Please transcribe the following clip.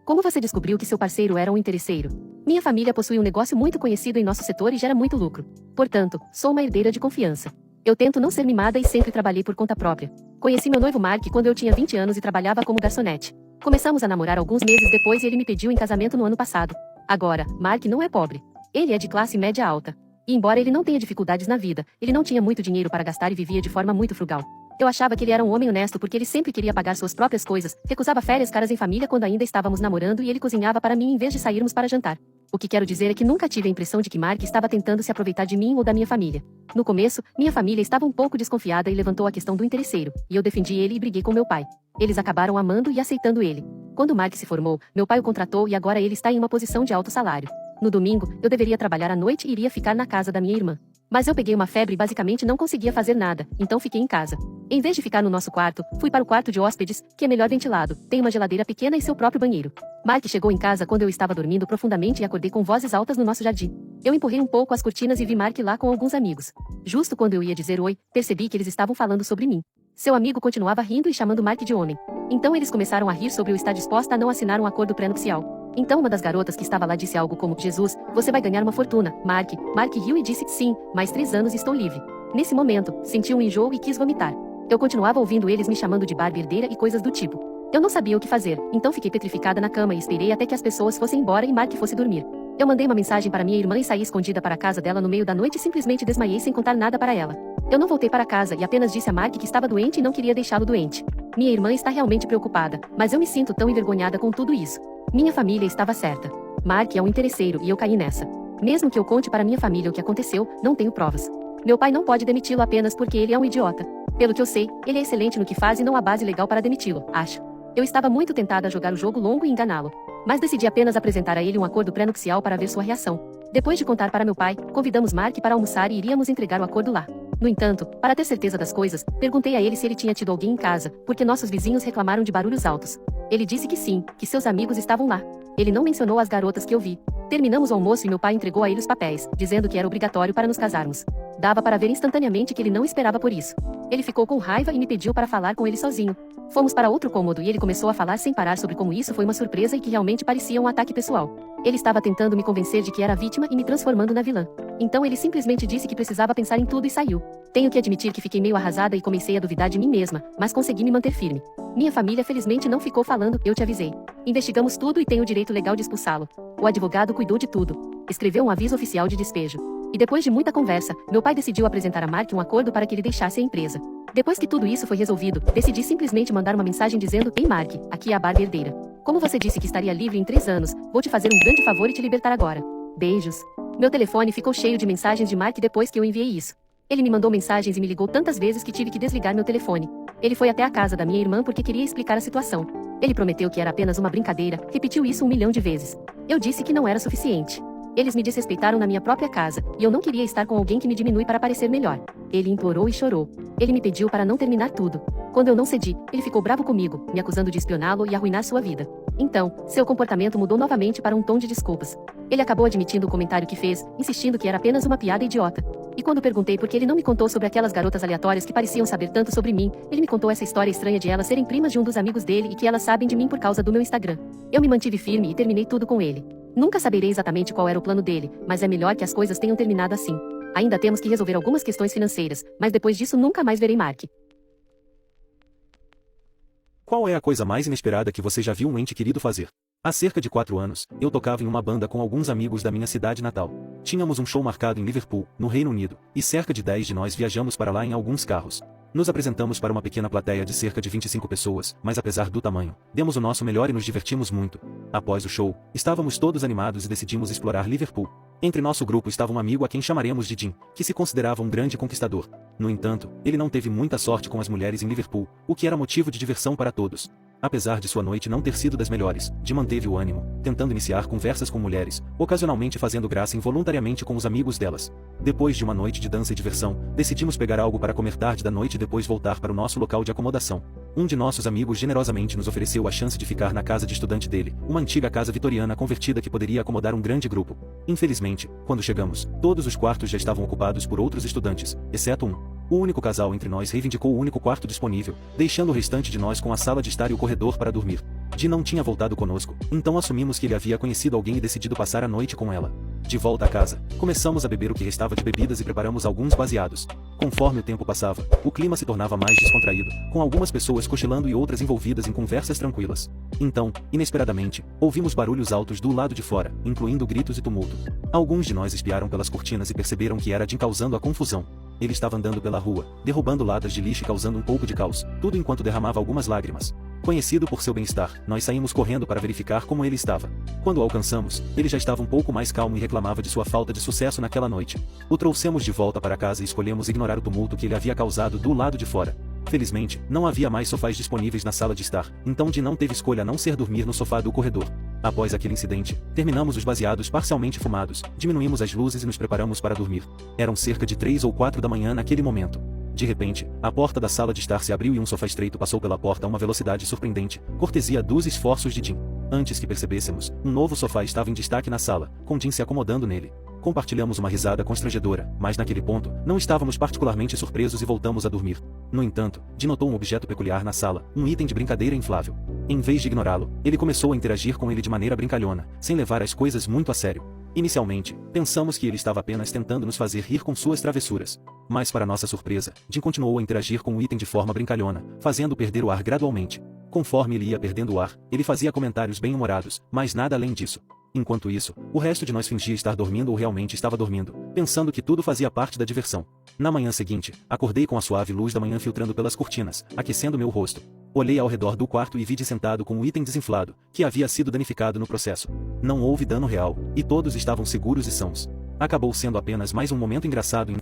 Como você descobriu que seu parceiro era um interesseiro? Minha família possui um negócio muito conhecido em nosso setor e gera muito lucro. Portanto, sou uma herdeira de confiança. Eu tento não ser mimada e sempre trabalhei por conta própria. Conheci meu noivo Mark quando eu tinha 20 anos e trabalhava como garçonete. Começamos a namorar alguns meses depois e ele me pediu em casamento no ano passado. Agora, Mark não é pobre. Ele é de classe média alta. E embora ele não tenha dificuldades na vida, ele não tinha muito dinheiro para gastar e vivia de forma muito frugal. Eu achava que ele era um homem honesto porque ele sempre queria pagar suas próprias coisas, recusava férias caras em família quando ainda estávamos namorando e ele cozinhava para mim em vez de sairmos para jantar. O que quero dizer é que nunca tive a impressão de que Mark estava tentando se aproveitar de mim ou da minha família. No começo, minha família estava um pouco desconfiada e levantou a questão do interesseiro, e eu defendi ele e briguei com meu pai. Eles acabaram amando e aceitando ele. Quando Mark se formou, meu pai o contratou e agora ele está em uma posição de alto salário. No domingo, eu deveria trabalhar à noite e iria ficar na casa da minha irmã. Mas eu peguei uma febre e basicamente não conseguia fazer nada, então fiquei em casa. Em vez de ficar no nosso quarto, fui para o quarto de hóspedes, que é melhor ventilado, tem uma geladeira pequena e seu próprio banheiro. Mark chegou em casa quando eu estava dormindo profundamente e acordei com vozes altas no nosso jardim. Eu empurrei um pouco as cortinas e vi Mark lá com alguns amigos. Justo quando eu ia dizer oi, percebi que eles estavam falando sobre mim. Seu amigo continuava rindo e chamando Mark de homem. Então eles começaram a rir sobre eu estar disposta a não assinar um acordo pré-nupcial. Então uma das garotas que estava lá disse algo como: Jesus, você vai ganhar uma fortuna. Mark riu e disse: sim, mais 3 anos e estou livre. Nesse momento, senti um enjoo e quis vomitar. Eu continuava ouvindo eles me chamando de Barbie herdeira e coisas do tipo. Eu não sabia o que fazer, então fiquei petrificada na cama e esperei até que as pessoas fossem embora e Mark fosse dormir. Eu mandei uma mensagem para minha irmã e saí escondida para a casa dela no meio da noite e simplesmente desmaiei sem contar nada para ela. Eu não voltei para casa e apenas disse a Mark que estava doente e não queria deixá-lo doente. Minha irmã está realmente preocupada, mas eu me sinto tão envergonhada com tudo isso. Minha família estava certa. Mark é um interesseiro e eu caí nessa. Mesmo que eu conte para minha família o que aconteceu, não tenho provas. Meu pai não pode demiti-lo apenas porque ele é um idiota. Pelo que eu sei, ele é excelente no que faz e não há base legal para demiti-lo, acho. Eu estava muito tentada a jogar o jogo longo e enganá-lo. Mas decidi apenas apresentar a ele um acordo pré-nupcial para ver sua reação. Depois de contar para meu pai, convidamos Mark para almoçar e iríamos entregar o acordo lá. No entanto, para ter certeza das coisas, perguntei a ele se ele tinha tido alguém em casa, porque nossos vizinhos reclamaram de barulhos altos. Ele disse que sim, que seus amigos estavam lá. Ele não mencionou as garotas que eu vi. Terminamos o almoço e meu pai entregou a ele os papéis, dizendo que era obrigatório para nos casarmos. Dava para ver instantaneamente que ele não esperava por isso. Ele ficou com raiva e me pediu para falar com ele sozinho. Fomos para outro cômodo e ele começou a falar sem parar sobre como isso foi uma surpresa e que realmente parecia um ataque pessoal. Ele estava tentando me convencer de que era vítima e me transformando na vilã. Então ele simplesmente disse que precisava pensar em tudo e saiu. Tenho que admitir que fiquei meio arrasada e comecei a duvidar de mim mesma, mas consegui me manter firme. Minha família felizmente não ficou falando, eu te avisei. Investigamos tudo e tenho o direito legal de expulsá-lo. O advogado cuidou de tudo. Escreveu um aviso oficial de despejo. E depois de muita conversa, meu pai decidiu apresentar a Mark um acordo para que ele deixasse a empresa. Depois que tudo isso foi resolvido, decidi simplesmente mandar uma mensagem dizendo: ei Mark, aqui é a Barbie herdeira. Como você disse que estaria livre em 3 anos, vou te fazer um grande favor e te libertar agora. Beijos. Meu telefone ficou cheio de mensagens de Mark depois que eu enviei isso. Ele me mandou mensagens e me ligou tantas vezes que tive que desligar meu telefone. Ele foi até a casa da minha irmã porque queria explicar a situação. Ele prometeu que era apenas uma brincadeira, repetiu isso 1 milhão de vezes. Eu disse que não era suficiente. Eles me desrespeitaram na minha própria casa, e eu não queria estar com alguém que me diminui para parecer melhor. Ele implorou e chorou. Ele me pediu para não terminar tudo. Quando eu não cedi, ele ficou bravo comigo, me acusando de espioná-lo e arruinar sua vida. Então, seu comportamento mudou novamente para um tom de desculpas. Ele acabou admitindo o comentário que fez, insistindo que era apenas uma piada idiota. E quando perguntei por que ele não me contou sobre aquelas garotas aleatórias que pareciam saber tanto sobre mim, ele me contou essa história estranha de elas serem primas de um dos amigos dele e que elas sabem de mim por causa do meu Instagram. Eu me mantive firme e terminei tudo com ele. Nunca saberei exatamente qual era o plano dele, mas é melhor que as coisas tenham terminado assim. Ainda temos que resolver algumas questões financeiras, mas depois disso nunca mais verei Mark. Qual é a coisa mais inesperada que você já viu um ente querido fazer? Há cerca de 4 anos, eu tocava em uma banda com alguns amigos da minha cidade natal. Tínhamos um show marcado em Liverpool, no Reino Unido, e cerca de 10 de nós viajamos para lá em alguns carros. Nos apresentamos para uma pequena plateia de cerca de 25 pessoas, mas apesar do tamanho, demos o nosso melhor e nos divertimos muito. Após o show, estávamos todos animados e decidimos explorar Liverpool. Entre nosso grupo estava um amigo a quem chamaremos de Jim, que se considerava um grande conquistador. No entanto, ele não teve muita sorte com as mulheres em Liverpool, o que era motivo de diversão para todos. Apesar de sua noite não ter sido das melhores, Jim manteve o ânimo, tentando iniciar conversas com mulheres, ocasionalmente fazendo graça involuntariamente com os amigos delas. Depois de uma noite de dança e diversão, decidimos pegar algo para comer tarde da noite e depois voltar para o nosso local de acomodação. Um de nossos amigos generosamente nos ofereceu a chance de ficar na casa de estudante dele, uma antiga casa vitoriana convertida que poderia acomodar um grande grupo. Infelizmente, quando chegamos, todos os quartos já estavam ocupados por outros estudantes, exceto um. O único casal entre nós reivindicou o único quarto disponível, deixando o restante de nós com a sala de estar e o corredor para dormir. Di não tinha voltado conosco, então assumimos que ele havia conhecido alguém e decidido passar a noite com ela. De volta à casa, começamos a beber o que restava de bebidas e preparamos alguns baseados. Conforme o tempo passava, o clima se tornava mais descontraído, com algumas pessoas cochilando e outras envolvidas em conversas tranquilas. Então, inesperadamente, ouvimos barulhos altos do lado de fora, incluindo gritos e tumulto. Alguns de nós espiaram pelas cortinas e perceberam que era Jim causando a confusão. Ele estava andando pela rua, derrubando latas de lixo e causando um pouco de caos, tudo enquanto derramava algumas lágrimas. Conhecido por seu bem-estar, nós saímos correndo para verificar como ele estava. Quando o alcançamos, ele já estava um pouco mais calmo e reclamava de sua falta de sucesso naquela noite. O trouxemos de volta para casa e escolhemos ignorar o tumulto que ele havia causado do lado de fora. Felizmente, não havia mais sofás disponíveis na sala de estar, então Jim não teve escolha a não ser dormir no sofá do corredor. Após aquele incidente, terminamos os baseados parcialmente fumados, diminuímos as luzes e nos preparamos para dormir. Eram cerca de 3 ou 4 da manhã naquele momento. De repente, a porta da sala de estar se abriu e um sofá estreito passou pela porta a uma velocidade surpreendente, cortesia dos esforços de Jim. Antes que percebêssemos, um novo sofá estava em destaque na sala, com Jim se acomodando nele. Compartilhamos uma risada constrangedora, mas naquele ponto, não estávamos particularmente surpresos e voltamos a dormir. No entanto, Jim notou um objeto peculiar na sala, um item de brincadeira inflável. Em vez de ignorá-lo, ele começou a interagir com ele de maneira brincalhona, sem levar as coisas muito a sério. Inicialmente, pensamos que ele estava apenas tentando nos fazer rir com suas travessuras. Mas para nossa surpresa, Jim continuou a interagir com o item de forma brincalhona, fazendo perder o ar gradualmente. Conforme ele ia perdendo o ar, ele fazia comentários bem-humorados, mas nada além disso. Enquanto isso, o resto de nós fingia estar dormindo ou realmente estava dormindo, pensando que tudo fazia parte da diversão. Na manhã seguinte, acordei com a suave luz da manhã filtrando pelas cortinas, aquecendo meu rosto. Olhei ao redor do quarto e vi Jim sentado com o item desinflado, que havia sido danificado no processo. Não houve dano real, e todos estavam seguros e sãos. Acabou sendo apenas mais um momento engraçado em